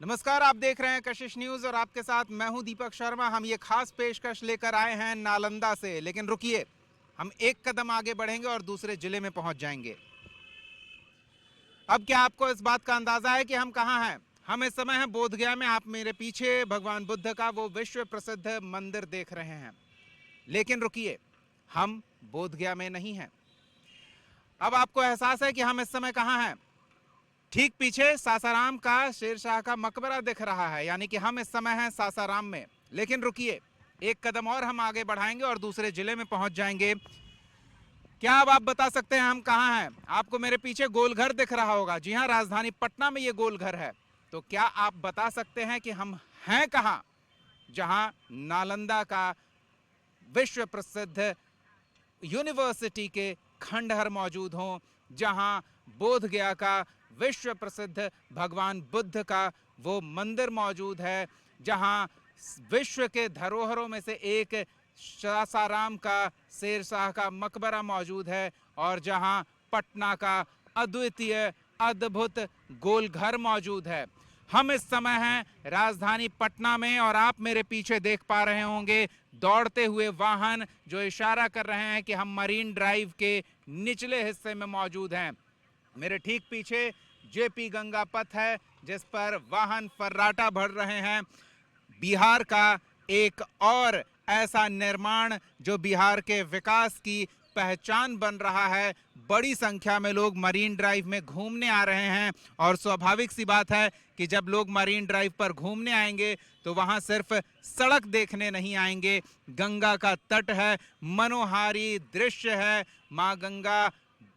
नमस्कार, आप देख रहे हैं कशिश न्यूज और आपके साथ मैं हूं दीपक शर्मा। हम ये खास पेशकश लेकर आए हैं नालंदा से, लेकिन रुकिए, हम एक कदम आगे बढ़ेंगे और दूसरे जिले में पहुंच जाएंगे। अब क्या आपको इस बात का अंदाजा है कि हम कहां हैं? हम इस समय हैं बोधगया में। आप मेरे पीछे भगवान बुद्ध का वो विश्व प्रसिद्ध मंदिर देख रहे हैं, लेकिन रुकिए, हम बोधगया में नहीं हैं। अब आपको एहसास है कि हम इस समय कहां हैं? ठीक पीछे सासाराम का शेरशाह का मकबरा दिख रहा है, यानी कि हम इस समय हैं सासाराम में। लेकिन रुकिए, एक कदम और हम आगे बढ़ाएंगे और दूसरे जिले में पहुंच जाएंगे। क्या अब आप बता सकते हैं हम कहां हैं? आपको मेरे पीछे गोलघर दिख रहा होगा। जी हां, राजधानी पटना में ये गोलघर है। तो क्या आप बता सकते हैं कि हम हैं कहां, जहां नालंदा का विश्व प्रसिद्ध यूनिवर्सिटी के खंडहर मौजूद हों, जहां बोधगया का विश्व प्रसिद्ध भगवान बुद्ध का वो मंदिर मौजूद है, जहां विश्व के धरोहरों में से एक सासाराम का शेरशाह का मकबरा मौजूद है, और जहां पटना का अद्वितीय अद्भुत गोलघर मौजूद है। हम इस समय हैं राजधानी पटना में और आप मेरे पीछे देख पा रहे होंगे दौड़ते हुए वाहन जो इशारा कर रहे हैं कि हम मरीन ड्राइव के निचले हिस्से में मौजूद हैं। मेरे ठीक पीछे जेपी गंगा पथ है, जिस पर वाहन फर्राटा भर रहे हैं। बिहार का एक और ऐसा निर्माण जो बिहार के विकास की पहचान बन रहा है। बड़ी संख्या में लोग मरीन ड्राइव में घूमने आ रहे हैं, और स्वाभाविक सी बात है कि जब लोग मरीन ड्राइव पर घूमने आएंगे तो वहां सिर्फ सड़क देखने नहीं आएंगे। गंगा का तट है, मनोहारी दृश्य है। मां गंगा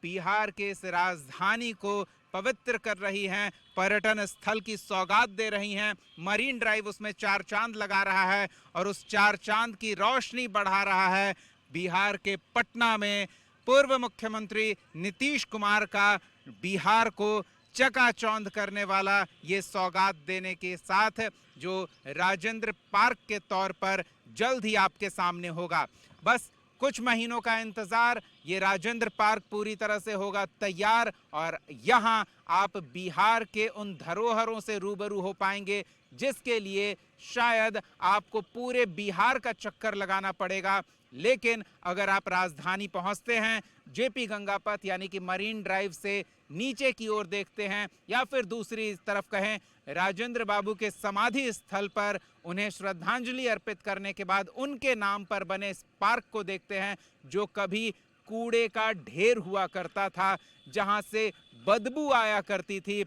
बिहार के इस राजधानी को पवित्र कर रही हैं, पर्यटन स्थल की सौगात दे रही हैं। मरीन ड्राइव उसमें चार चांद लगा रहा है और उस चार चांद की रोशनी बढ़ा रहा है। बिहार के पटना में पूर्व मुख्यमंत्री नीतीश कुमार का बिहार को चकाचौंध करने वाला ये सौगात देने के साथ जो राजेंद्र पार्क के तौर पर जल्द ही आपके सामने होगा। बस कुछ महीनों का इंतजार, ये राजेंद्र पार्क पूरी तरह से होगा तैयार, और यहाँ आप बिहार के उन धरोहरों से रूबरू हो पाएंगे जिसके लिए शायद आपको पूरे बिहार का चक्कर लगाना पड़ेगा। लेकिन अगर आप राजधानी पहुंचते हैं, जेपी गंगा पथ यानी कि मरीन ड्राइव से नीचे की ओर देखते हैं, या फिर दूसरी तरफ कहें राजेंद्र बाबू के समाधि स्थल पर उन्हें श्रद्धांजलि अर्पित करने के बाद उनके नाम पर बने इस पार्क को देखते हैं, जो कभी कूड़े का ढेर हुआ करता था, जहां से बदबू आया करती थी।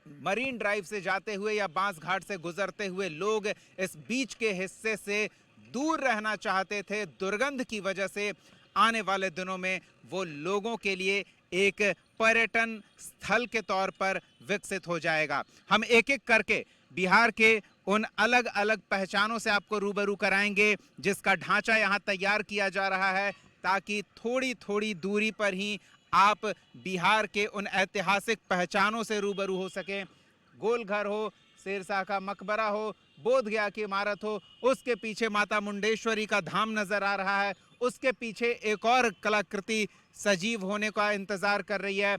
मरीन ड्राइव से जाते हुए या बांस घाट से गुजरते हुए लोग इस बीच के हिस्से से दूर रहना चाहते थे दुर्गंध की वजह से। आने वाले दिनों में वो लोगों के लिए एक पर्यटन स्थल के तौर पर विकसित हो जाएगा। हम एक एक करके बिहार के उन अलग अलग पहचानों से आपको रूबरू कराएंगे जिसका ढांचा यहाँ तैयार किया जा रहा है, ताकि थोड़ी थोड़ी दूरी पर ही आप बिहार के उन ऐतिहासिक पहचानों से रूबरू हो सकें। गोलघर हो, शेरशाह का मकबरा हो, बोधगया की इमारत हो, उसके पीछे माता मुंडेश्वरी का धाम नजर आ रहा है, उसके पीछे एक और कलाकृति सजीव होने का इंतजार कर रही है,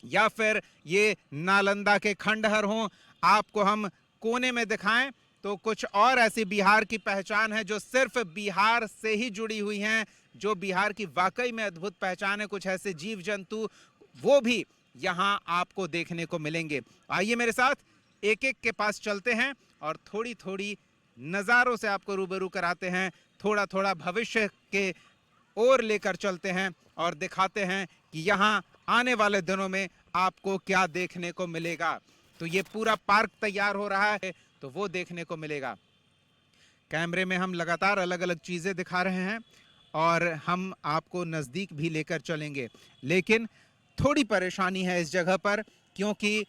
या फिर ये नालंदा के खंडहर हों। आपको हम कोने में दिखाएं तो कुछ और ऐसी बिहार की पहचान है जो सिर्फ बिहार से ही जुड़ी हुई हैं, जो बिहार की वाकई में अद्भुत पहचान है। कुछ ऐसे जीव जंतु वो भी यहाँ आपको देखने को मिलेंगे। आइए मेरे साथ एक एक के पास चलते हैं और थोड़ी थोड़ी नज़ारों से आपको रूबरू कराते हैं, थोड़ा थोड़ा भविष्य के ओर लेकर चलते हैं और दिखाते हैं कि यहाँ आने वाले दिनों में आपको क्या देखने को मिलेगा। तो ये पूरा पार्क तैयार हो रहा है, तो वो देखने को मिलेगा। कैमरे में हम लगातार अलग अलग चीज़ें दिखा रहे हैं और हम आपको नज़दीक भी लेकर चलेंगे, लेकिन थोड़ी परेशानी है इस जगह पर, क्योंकि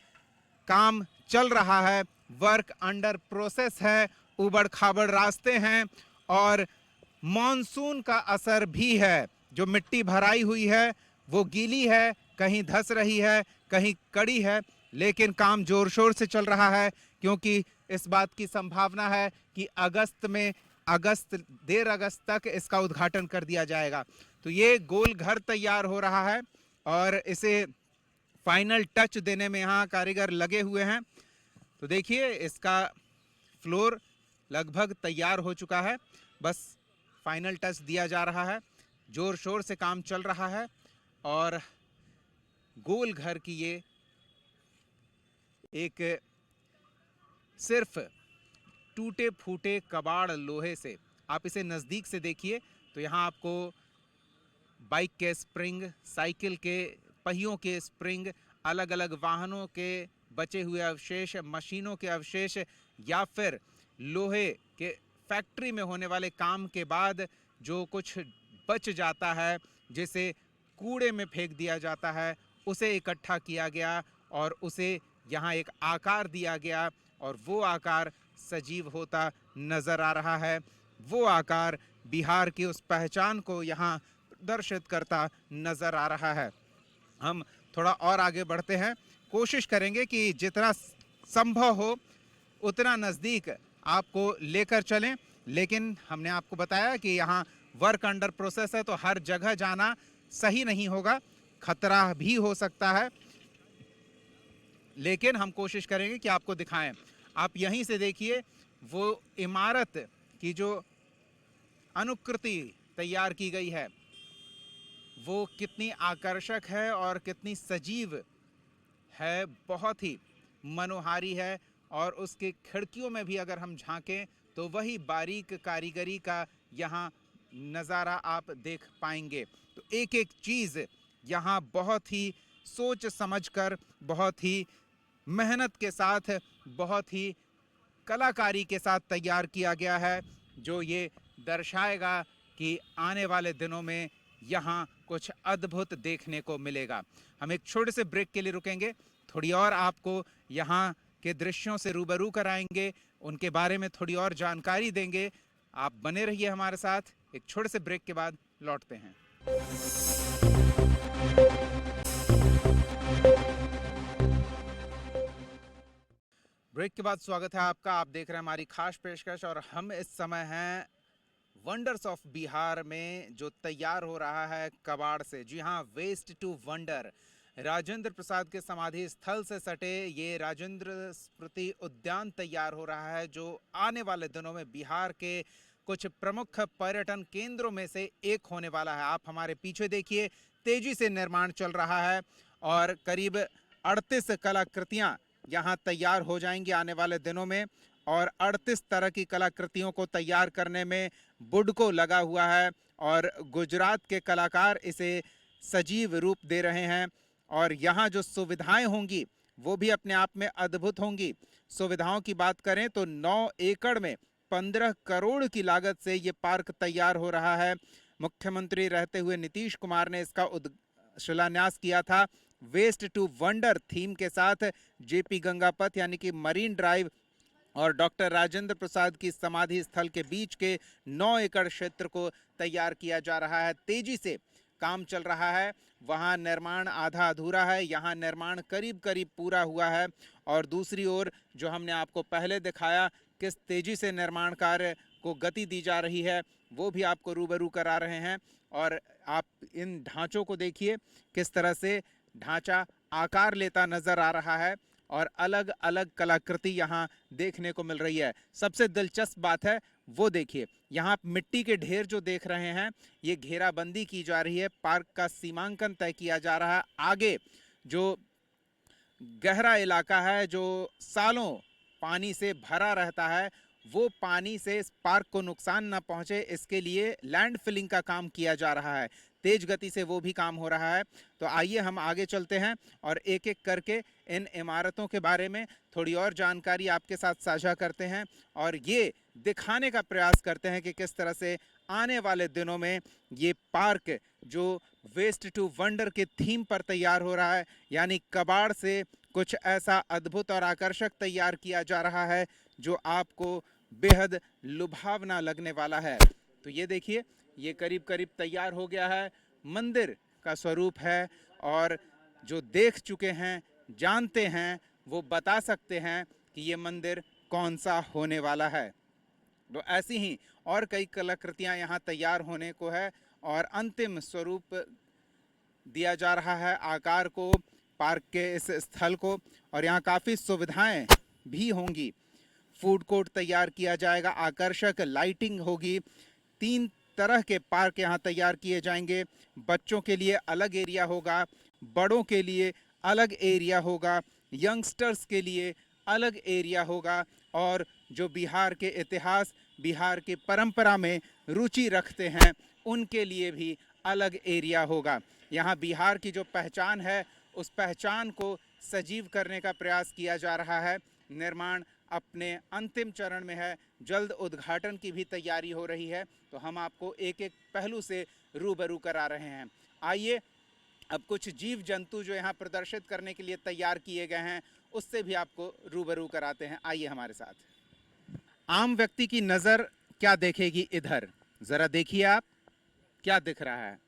काम चल रहा है, वर्क अंडर प्रोसेस है, उबड़ खाबड़ रास्ते हैं और मॉनसून का असर भी है। जो मिट्टी भराई हुई है वो गीली है, कहीं धंस रही है, कहीं कड़ी है, लेकिन काम जोर शोर से चल रहा है, क्योंकि इस बात की संभावना है कि देर अगस्त तक इसका उद्घाटन कर दिया जाएगा। तो ये गोल घर तैयार हो रहा है और इसे फाइनल टच देने में यहाँ कारीगर लगे हुए हैं। तो देखिए इसका फ्लोर लगभग तैयार हो चुका है, बस फाइनल टच दिया जा रहा है। जोर शोर से काम चल रहा है और गोल घर की ये एक सिर्फ टूटे फूटे कबाड़ लोहे से, आप इसे नज़दीक से देखिए तो यहाँ आपको बाइक के स्प्रिंग, साइकिल के पहियों के स्प्रिंग, अलग अलग वाहनों के बचे हुए अवशेष, मशीनों के अवशेष या फिर लोहे के फैक्ट्री में होने वाले काम के बाद जो कुछ बच जाता है जिसे कूड़े में फेंक दिया जाता है, उसे इकट्ठा किया गया और उसे यहाँ एक आकार दिया गया और वो आकार सजीव होता नजर आ रहा है। वो आकार बिहार की उस पहचान को यहाँ प्रदर्शित करता नजर आ रहा है। हम थोड़ा और आगे बढ़ते हैं, कोशिश करेंगे कि जितना संभव हो उतना नज़दीक आपको लेकर चलें, लेकिन हमने आपको बताया कि यहाँ वर्क अंडर प्रोसेस है तो हर जगह जाना सही नहीं होगा, खतरा भी हो सकता है, लेकिन हम कोशिश करेंगे कि आपको दिखाएं। आप यहीं से देखिए वो इमारत की जो अनुकृति तैयार की गई है वो कितनी आकर्षक है और कितनी सजीव है, बहुत ही मनोहारी है। और उसके खिड़कियों में भी अगर हम झांकें तो वही बारीक कारीगरी का यहाँ नज़ारा आप देख पाएंगे। तो एक एक चीज़ यहाँ बहुत ही सोच समझकर, बहुत ही मेहनत के साथ, बहुत ही कलाकारी के साथ तैयार किया गया है, जो ये दर्शाएगा कि आने वाले दिनों में यहाँ कुछ अद्भुत देखने को मिलेगा। हम एक छोटे से ब्रेक के लिए रुकेंगे, थोड़ी और आपको यहाँ के दृश्यों से रूबरू कराएंगे, उनके बारे में थोड़ी और जानकारी देंगे। आप बने रहिए हमारे साथ, एक छोटे से ब्रेक के बाद लौटते हैं। ब्रेक के बाद स्वागत है आपका। आप देख रहे हैं हमारी खास पेशकश और हम इस समय हैं वंडर्स ऑफ बिहार में, जो तैयार हो रहा है कबाड़ से। जी हाँ, waste to wonder. Rajendra Prasad के समाधि स्थल से सटे ये राजेंद्र स्मृति उद्यान तैयार हो रहा है, जो आने वाले दिनों में बिहार के कुछ प्रमुख पर्यटन केंद्रों में से एक होने वाला है। आप हमारे पीछे देखिए, तेजी से निर्माण चल रहा है और करीब 38 कलाकृतियां यहाँ तैयार हो जाएंगी आने वाले दिनों में। और 38 तरह की कलाकृतियों को तैयार करने में बुडको लगा हुआ है और गुजरात के कलाकार इसे सजीव रूप दे रहे हैं। और यहाँ जो सुविधाएं होंगी वो भी अपने आप में अद्भुत होंगी। सुविधाओं की बात करें तो 9 एकड़ में 15 करोड़ की लागत से ये पार्क तैयार हो रहा है। मुख्यमंत्री रहते हुए नीतीश कुमार ने इसका शिलान्यास किया था। वेस्ट टू वंडर थीम के साथ जेपी गंगापथ यानी कि मरीन ड्राइव और डॉक्टर राजेंद्र प्रसाद की समाधि स्थल के बीच के 9 एकड़ क्षेत्र को तैयार किया जा रहा है। तेजी से काम चल रहा है, वहाँ निर्माण आधा अधूरा है, यहाँ निर्माण करीब करीब पूरा हुआ है। और दूसरी ओर जो हमने आपको पहले दिखाया किस तेजी से निर्माण कार्य को गति दी जा रही है, वो भी आपको रूबरू करा रहे हैं। और आप इन ढांचों को देखिए, किस तरह से ढांचा आकार लेता नजर आ रहा है और अलग अलग कलाकृति यहाँ देखने को मिल रही है। सबसे दिलचस्प बात है वो देखिए, यहाँ मिट्टी के ढेर जो देख रहे हैं, ये घेराबंदी की जा रही है, पार्क का सीमांकन तय किया जा रहा है। आगे जो गहरा इलाका है, जो सालों पानी से भरा रहता है, वो पानी से इस पार्क को नुकसान ना पहुंचे, इसके लिए लैंड फिलिंग का काम किया जा रहा है। तेज गति से वो भी काम हो रहा है। तो आइए हम आगे चलते हैं और एक एक करके इन इमारतों के बारे में थोड़ी और जानकारी आपके साथ साझा करते हैं और ये दिखाने का प्रयास करते हैं कि किस तरह से आने वाले दिनों में ये पार्क जो वेस्ट टू वंडर के थीम पर तैयार हो रहा है, यानी कबाड़ से कुछ ऐसा अद्भुत और आकर्षक तैयार किया जा रहा है जो आपको बेहद लुभावना लगने वाला है। तो ये देखिए, ये करीब करीब तैयार हो गया है, मंदिर का स्वरूप है और जो देख चुके हैं, जानते हैं, वो बता सकते हैं कि ये मंदिर कौन सा होने वाला है। तो ऐसी ही और कई कलाकृतियां यहाँ तैयार होने को है और अंतिम स्वरूप दिया जा रहा है, आकार को पार्क के इस स्थल को, और यहाँ काफ़ी सुविधाएं भी होंगी। फूड कोर्ट तैयार किया जाएगा, आकर्षक लाइटिंग होगी, 3 तरह के पार्क यहाँ तैयार किए जाएंगे। बच्चों के लिए अलग एरिया होगा, बड़ों के लिए अलग एरिया होगा, यंगस्टर्स के लिए अलग एरिया होगा, और जो बिहार के इतिहास, बिहार की परंपरा में रुचि रखते हैं उनके लिए भी अलग एरिया होगा। यहाँ बिहार की जो पहचान है उस पहचान को सजीव करने का प्रयास किया जा रहा है। निर्माण अपने अंतिम चरण में है, जल्द उद्घाटन की भी तैयारी हो रही है। तो हम आपको एक एक पहलू से रूबरू करा रहे हैं। आइए अब कुछ जीव जंतु जो यहाँ प्रदर्शित करने के लिए तैयार किए गए हैं उससे भी आपको रूबरू कराते हैं। आइए हमारे साथ। आम व्यक्ति की नज़र क्या देखेगी इधर, ज़रा देखिए आप, क्या दिख रहा है?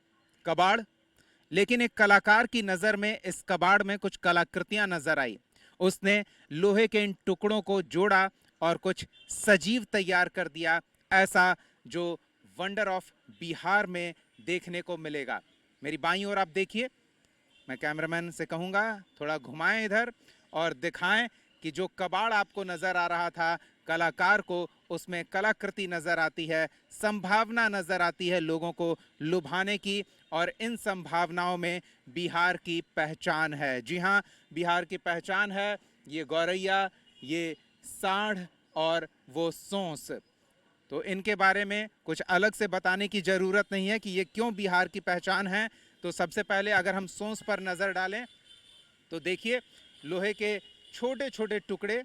कबाड़। लेकिन एक कलाकार की नज़र में इस कबाड़ में कुछ कलाकृतियां नजर आई। उसने लोहे के इन टुकड़ों को जोड़ा और कुछ सजीव तैयार कर दिया, ऐसा जो वंडर ऑफ बिहार में देखने को मिलेगा। मेरी बाईं ओर आप देखिए, मैं कैमरामैन से कहूँगा थोड़ा घुमाएं इधर और दिखाएं कि जो कबाड़ आपको नज़र आ रहा था, कलाकार को उसमें कलाकृति नज़र आती है, संभावना नज़र आती है लोगों को लुभाने की, और इन संभावनाओं में बिहार की पहचान है। जी हाँ, बिहार की पहचान है ये गौरैया, ये सांड और वो सोंस। तो इनके बारे में कुछ अलग से बताने की ज़रूरत नहीं है कि ये क्यों बिहार की पहचान है। तो सबसे पहले अगर हम सोंस पर नज़र डालें तो देखिए लोहे के छोटे छोटे टुकड़े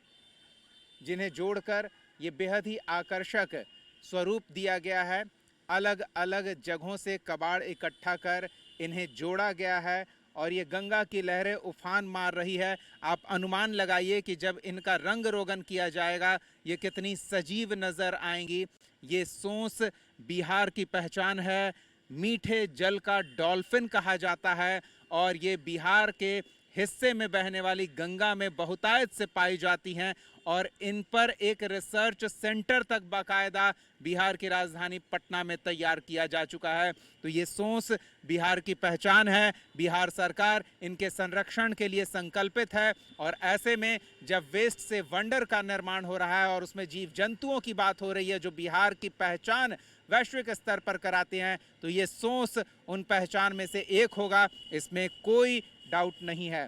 जिन्हें जोड़कर ये बेहद ही आकर्षक स्वरूप दिया गया है। अलग अलग जगहों से कबाड़ इकट्ठा कर इन्हें जोड़ा गया है और ये गंगा की लहरें उफान मार रही है। आप अनुमान लगाइए कि जब इनका रंग रोगन किया जाएगा ये कितनी सजीव नज़र आएंगी। ये सोंस बिहार की पहचान है। मीठे जल का डॉल्फिन कहा जाता है और ये बिहार के हिस्से में बहने वाली गंगा में बहुतायत से पाई जाती हैं और इन पर एक रिसर्च सेंटर तक बाकायदा बिहार की राजधानी पटना में तैयार किया जा चुका है। तो ये सोंस बिहार की पहचान है। बिहार सरकार इनके संरक्षण के लिए संकल्पित है और ऐसे में जब वेस्ट से वंडर का निर्माण हो रहा है और उसमें जीव जंतुओं की बात हो रही है जो बिहार की पहचान वैश्विक स्तर पर कराते हैं, तो ये सोंस उन पहचान में से एक होगा, इसमें कोई डाउट नहीं है।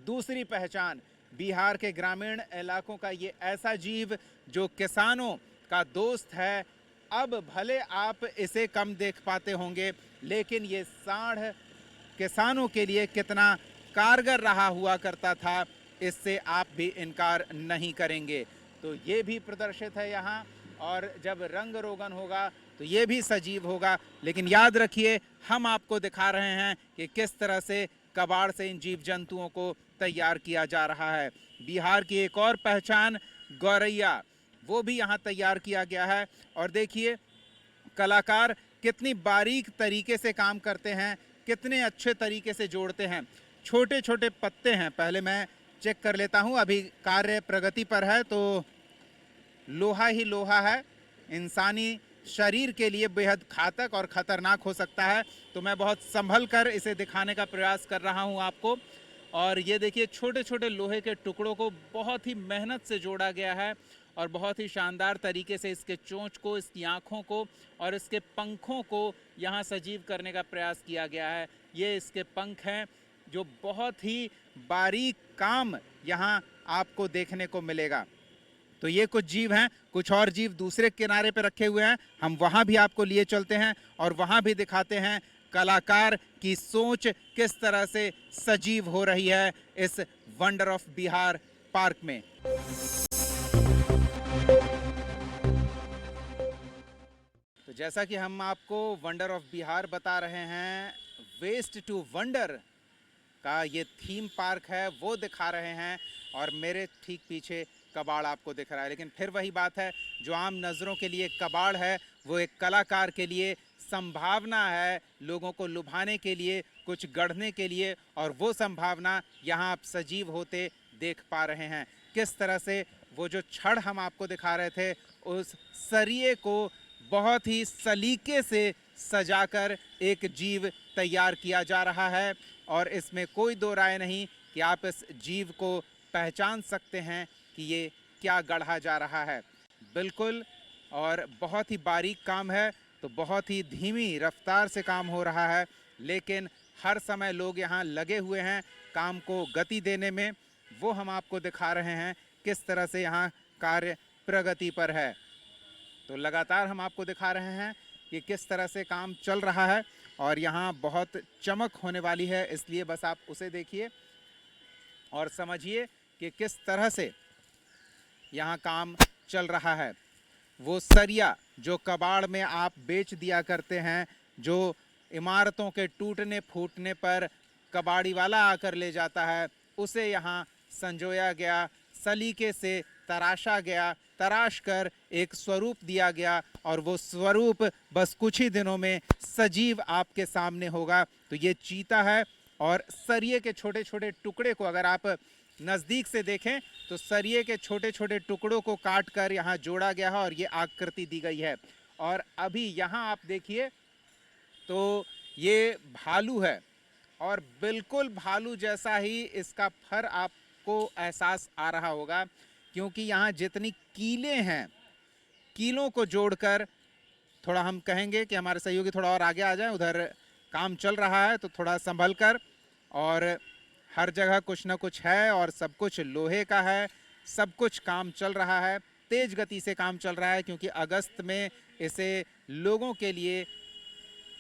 दूसरी पहचान बिहार के ग्रामीण इलाकों का ये ऐसा जीव जो किसानों का दोस्त है। अब भले आप इसे कम देख पाते होंगे लेकिन ये सांड किसानों के लिए कितना कारगर रहा हुआ करता था, इससे आप भी इनकार नहीं करेंगे। तो ये भी प्रदर्शित है यहाँ और जब रंग रोगन होगा तो ये भी सजीव होगा। लेकिन याद रखिए हम आपको दिखा रहे हैं कि किस तरह से कबाड़ से इन जीव जंतुओं को तैयार किया जा रहा है। बिहार की एक और पहचान गौरैया, वो भी यहाँ तैयार किया गया है और देखिए कलाकार कितनी बारीक तरीके से काम करते हैं, कितने अच्छे तरीके से जोड़ते हैं। छोटे छोटे पत्ते हैं, पहले मैं चेक कर लेता हूँ, अभी कार्य प्रगति पर है। तो लोहा ही लोहा है, इंसानी शरीर के लिए बेहद घातक और ख़तरनाक हो सकता है। तो मैं बहुत संभल कर इसे दिखाने का प्रयास कर रहा हूं आपको। और ये देखिए छोटे छोटे लोहे के टुकड़ों को बहुत ही मेहनत से जोड़ा गया है और बहुत ही शानदार तरीके से इसके चोंच को, इसकी आँखों को और इसके पंखों को यहाँ सजीव करने का प्रयास किया गया है। ये इसके पंख हैं जो बहुत ही बारीक काम यहाँ आपको देखने को मिलेगा। तो ये कुछ जीव हैं, कुछ और जीव दूसरे किनारे पे रखे हुए हैं, हम वहाँ भी आपको लिए चलते हैं और वहाँ भी दिखाते हैं कलाकार की सोच किस तरह से सजीव हो रही है इस वंडर ऑफ बिहार पार्क में। तो जैसा कि हम आपको वंडर ऑफ बिहार बता रहे हैं, वेस्ट टू वंडर का ये थीम पार्क है वो दिखा रहे हैं और मेरे ठीक पीछे कबाड़ आपको दिख रहा है। लेकिन फिर वही बात है, जो आम नज़रों के लिए कबाड़ है वो एक कलाकार के लिए संभावना है, लोगों को लुभाने के लिए, कुछ गढ़ने के लिए, और वो संभावना यहाँ आप सजीव होते देख पा रहे हैं। किस तरह से वो जो छड़ हम आपको दिखा रहे थे उस सरिये को बहुत ही सलीके से सजाकर एक जीव तैयार किया जा रहा है और इसमें कोई दो राय नहीं कि आप इस जीव को पहचान सकते हैं कि ये क्या गढ़ा जा रहा है। बिल्कुल, और बहुत ही बारीक काम है, तो बहुत ही धीमी रफ्तार से काम हो रहा है, लेकिन हर समय लोग यहाँ लगे हुए हैं काम को गति देने में। वो हम आपको दिखा रहे हैं किस तरह से यहाँ कार्य प्रगति पर है। तो लगातार हम आपको दिखा रहे हैं कि किस तरह से काम चल रहा है, और यहाँ बहुत चमक होने वाली है, इसलिए बस आप उसे देखिए और समझिए कि किस तरह से यहाँ काम चल रहा है। वो सरिया जो कबाड़ में आप बेच दिया करते हैं, जो इमारतों के टूटने फूटने पर कबाड़ी वाला आकर ले जाता है, उसे यहाँ संजोया गया, सलीके से तराशा गया, तराश कर एक स्वरूप दिया गया, और वो स्वरूप बस कुछ ही दिनों में सजीव आपके सामने होगा। तो ये चीता है, और सरिये के छोटे छोटे टुकड़े को अगर आप नज़दीक से देखें तो सरिये के छोटे छोटे टुकड़ों को काट कर यहाँ जोड़ा गया है और ये आकृति दी गई है। और अभी यहाँ आप देखिए तो ये भालू है, और बिल्कुल भालू जैसा ही इसका फर आपको एहसास आ रहा होगा, क्योंकि यहाँ जितनी कीलें हैं, कीलों को जोड़कर, थोड़ा हम कहेंगे कि हमारे सहयोगी थोड़ा और आगे आ जाएं, उधर काम चल रहा है तो थोड़ा संभल कर, और हर जगह कुछ ना कुछ है और सब कुछ लोहे का है, सब कुछ काम चल रहा है, तेज गति से काम चल रहा है, क्योंकि अगस्त में इसे लोगों के लिए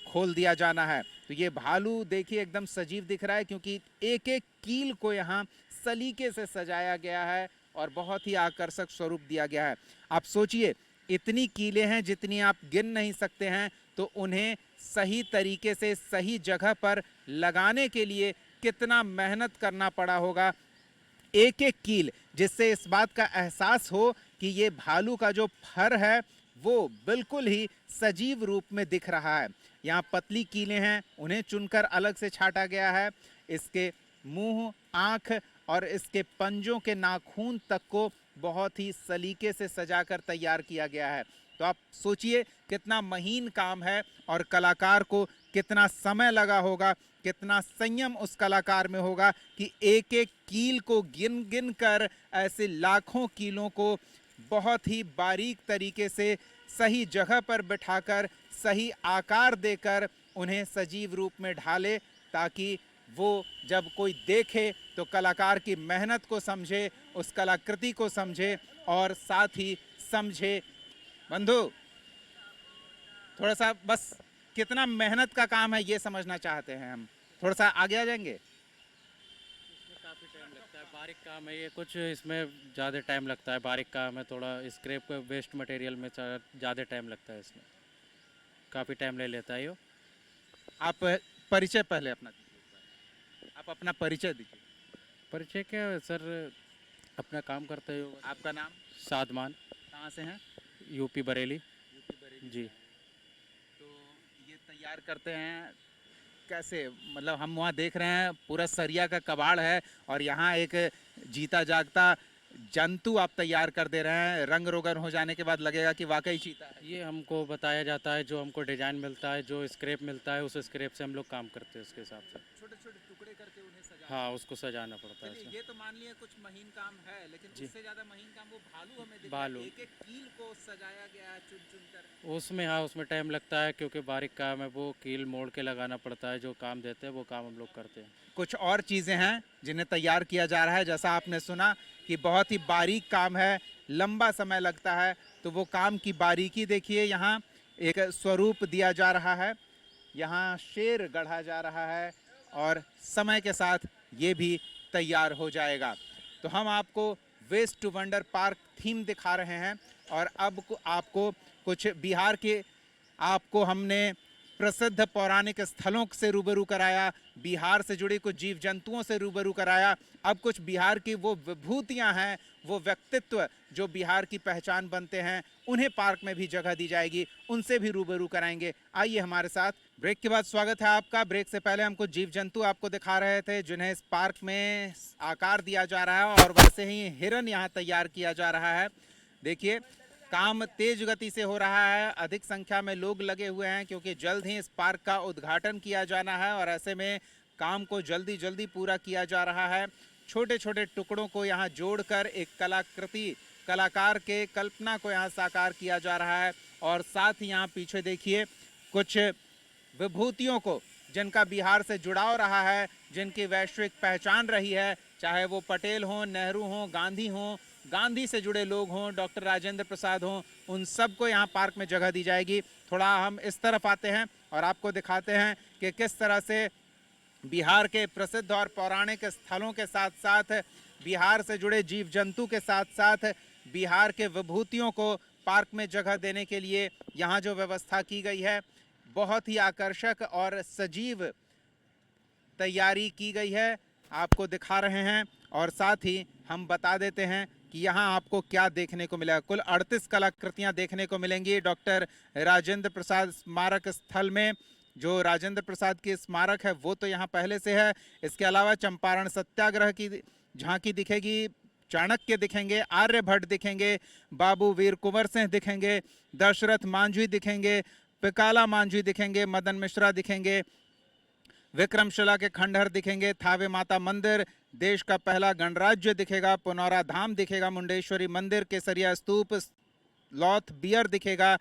खोल दिया जाना है। तो ये भालू देखिए एकदम सजीव दिख रहा है, क्योंकि एक एक कील को यहाँ सलीके से सजाया गया है और बहुत ही आकर्षक स्वरूप दिया गया है। आप सोचिए, इतनी कीलें हैं जितनी आप गिन नहीं सकते हैं, तो उन्हें सही तरीके से सही जगह पर लगाने के लिए कितना मेहनत करना पड़ा होगा, एक एक कील, जिससे इस बात का एहसास हो कि ये भालू का जो फर है वो बिल्कुल ही सजीव रूप में दिख रहा है। यहाँ पतली कीलें हैं, उन्हें चुनकर अलग से छाटा गया है। इसके मुंह, आँख और इसके पंजों के नाखून तक को बहुत ही सलीके से सजाकर तैयार किया गया है। तो आप सोचिए कितना महीन काम है, और कलाकार को कितना समय लगा होगा, कितना संयम उस कलाकार में होगा कि एक एक कील को गिन गिन कर ऐसे लाखों कीलों को बहुत ही बारीक तरीके से सही जगह पर बिठाकर, सही आकार देकर उन्हें सजीव रूप में ढाले, ताकि वो जब कोई देखे तो कलाकार की मेहनत को समझे, उस कलाकृति को समझे, और साथ ही समझे। बंधु, थोड़ा सा बस कितना मेहनत का काम है ये समझना चाहते हैं हम, थोड़ा सा आगे आ जाएंगे। इसमें काफ़ी टाइम लगता है, बारीक काम है ये, कुछ इसमें ज़्यादा टाइम लगता है, बारीक काम है, थोड़ा स्क्रैप के वेस्ट मटेरियल में ज़्यादा टाइम लगता है, इसमें काफ़ी टाइम ले लेता है ये। आप परिचय पहले अपना दीजिए, आप अपना परिचय दीजिए। परिचय क्या है सर, अपना काम करते हो। आपका नाम? सादमान, कहाँ से हैं? यूपी बरेली। यूपी बरेली। जी। तो ये तैयार करते हैं कैसे? मतलब हम वहाँ देख रहे हैं पूरा सरिया का कबाड़ है, और यहाँ एक जीता जागता जंतु आप तैयार कर दे रहे हैं। रंग रोगन हो जाने के बाद लगेगा कि वाकई चीता है। ये हमको बताया जाता है, जो हमको डिजाइन मिलता है, जो स्क्रैप मिलता है, उस स्क्रैप से हम लोग काम करते हैं, उसके हिसाब से छोटे छोटे टुकड़े करके उन्हें सजा। हाँ, उसको सजाना पड़ता है। ये तो मान लिया कुछ महीन काम है, लेकिन उससे ज्यादा महीन काम वो भालू हमें दिखता है। भालू, एक एक कील को सजाया गया है चुन चुन कर। उसमें हाँ, उसमें टाइम लगता है, क्योंकि बारीक काम है, वो कील मोड़ के लगाना पड़ता है। जो काम देते हैं वो काम हम लोग करते हैं। कुछ और चीज़ें हैं जिन्हें तैयार किया जा रहा है, जैसा आपने सुना कि बहुत ही बारीक काम है, लंबा समय लगता है। तो वो काम की बारीकी देखिए, यहाँ एक स्वरूप दिया जा रहा है, यहाँ शेर गढ़ा जा रहा है, और समय के साथ ये भी तैयार हो जाएगा। तो हम आपको waste to wonder park theme दिखा रहे हैं, और अब आपको कुछ बिहार के, आपको हमने प्रसिद्ध पौराणिक स्थलों से रूबरू कराया, बिहार से जुड़ी कुछ जीव जंतुओं से रूबरू कराया। अब कुछ बिहार की वो विभूतियां हैं, वो व्यक्तित्व जो बिहार की पहचान बनते हैं, उन्हें पार्क में भी जगह दी जाएगी, उनसे भी रूबरू कराएंगे। आइए हमारे साथ। ब्रेक के बाद स्वागत है आपका। ब्रेक से पहले हम कुछ जीव जंतु आपको दिखा रहे थे जिन्हें इस पार्क में आकार दिया जा रहा है, और वैसे ही हिरन यहाँ तैयार किया जा रहा है। देखिए, काम तेज गति से हो रहा है, अधिक संख्या में लोग लगे हुए हैं, क्योंकि जल्द ही इस पार्क का उद्घाटन किया जाना है, और ऐसे में काम को जल्दी जल्दी पूरा किया जा रहा है। छोटे छोटे टुकड़ों को यहाँ जोड़कर एक कलाकृति, कलाकार के कल्पना को यहाँ साकार किया जा रहा है। और साथ ही यहाँ पीछे देखिए कुछ विभूतियों को, जिनका बिहार से जुड़ाव रहा है, जिनकी वैश्विक पहचान रही है, चाहे वो पटेल हों, नेहरू हों, गांधी हों, गांधी से जुड़े लोग हों, डॉक्टर राजेंद्र प्रसाद हों, उन सबको यहाँ पार्क में जगह दी जाएगी। थोड़ा हम इस तरफ आते हैं और आपको दिखाते हैं कि किस तरह से बिहार के प्रसिद्ध और पौराणिक स्थलों के साथ साथ बिहार से जुड़े जीव जंतु के साथ साथ बिहार के विभूतियों को पार्क में जगह देने के लिए यहाँ जो व्यवस्था की गई है, बहुत ही आकर्षक और सजीव तैयारी की गई है, आपको दिखा रहे हैं। और साथ ही हम बता देते हैं कि यहाँ आपको क्या देखने को मिलेगा। कुल 38 कलाकृतियाँ देखने को मिलेंगी डॉक्टर राजेंद्र प्रसाद स्मारक स्थल में। जो राजेंद्र प्रसाद की स्मारक है वो तो यहाँ पहले से है। इसके अलावा चंपारण सत्याग्रह की झांकी दिखेगी, चाणक्य दिखेंगे, आर्यभट्ट दिखेंगे, बाबू वीर कुंवर सिंह दिखेंगे, दशरथ मांझी दिखेंगे, पिकाला मांझी दिखेंगे, मदन मिश्रा दिखेंगे, विक्रमशिला के खंडहर दिखेंगे, थावे माता मंदिर, देश का पहला गणराज्य दिखेगा, पुनौरा धाम दिखेगा, मुंडेश्वरी मंदिर, केसरिया स्तूप, लॉथ बियर दिखेगा,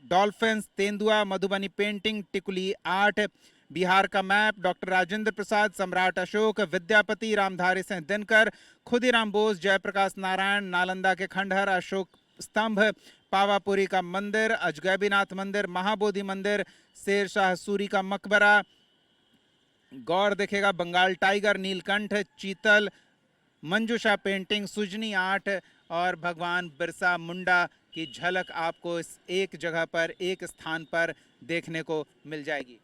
डॉल्फिन्स, तेंदुआ, मधुबनी पेंटिंग, टिकुली आर्ट, बिहार का मैप, डॉक्टर राजेंद्र प्रसाद, सम्राट अशोक, विद्यापति, रामधारी सिंह दिनकर, खुदीराम बोस, जयप्रकाश नारायण, नालंदा के खंडहर, अशोक स्तंभ, पावापुरी का मंदिर, अजगैबीनाथ मंदिर, महाबोधि मंदिर, शेरशाह सूरी का मकबरा, गौर दिखेगा, बंगाल टाइगर, नीलकंठ, चीतल, मंजूषा पेंटिंग, सुजनी आर्ट और भगवान बिरसा मुंडा की झलक आपको इस एक जगह पर, एक स्थान पर देखने को मिल जाएगी।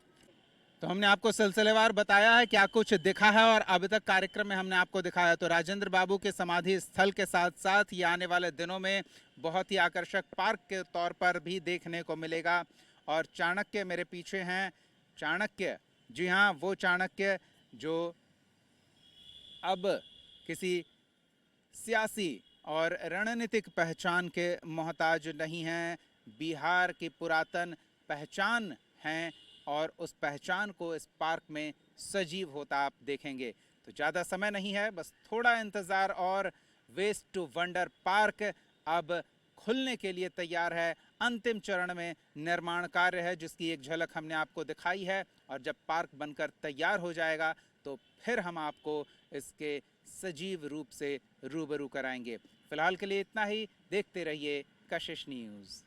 तो हमने आपको सिलसिलेवार बताया है क्या कुछ दिखा है और अभी तक कार्यक्रम में हमने आपको दिखाया। तो राजेंद्र बाबू के समाधि स्थल के साथ साथ ये आने वाले दिनों में बहुत ही आकर्षक पार्क के तौर पर भी देखने को मिलेगा। और चाणक्य मेरे पीछे हैं, चाणक्य, जी हाँ, वो चाणक्य जो अब किसी सियासी और रणनीतिक पहचान के मोहताज नहीं हैं, बिहार की पुरातन पहचान हैं और उस पहचान को इस पार्क में सजीव होता आप देखेंगे। तो ज़्यादा समय नहीं है, बस थोड़ा इंतज़ार और वेस्ट टू वंडर पार्क अब खुलने के लिए तैयार है। अंतिम चरण में निर्माण कार्य है जिसकी एक झलक हमने आपको दिखाई है और जब पार्क बनकर तैयार हो जाएगा तो फिर हम आपको इसके सजीव रूप से रूबरू कराएंगे। फिलहाल के लिए इतना ही। देखते रहिए कशिश न्यूज़।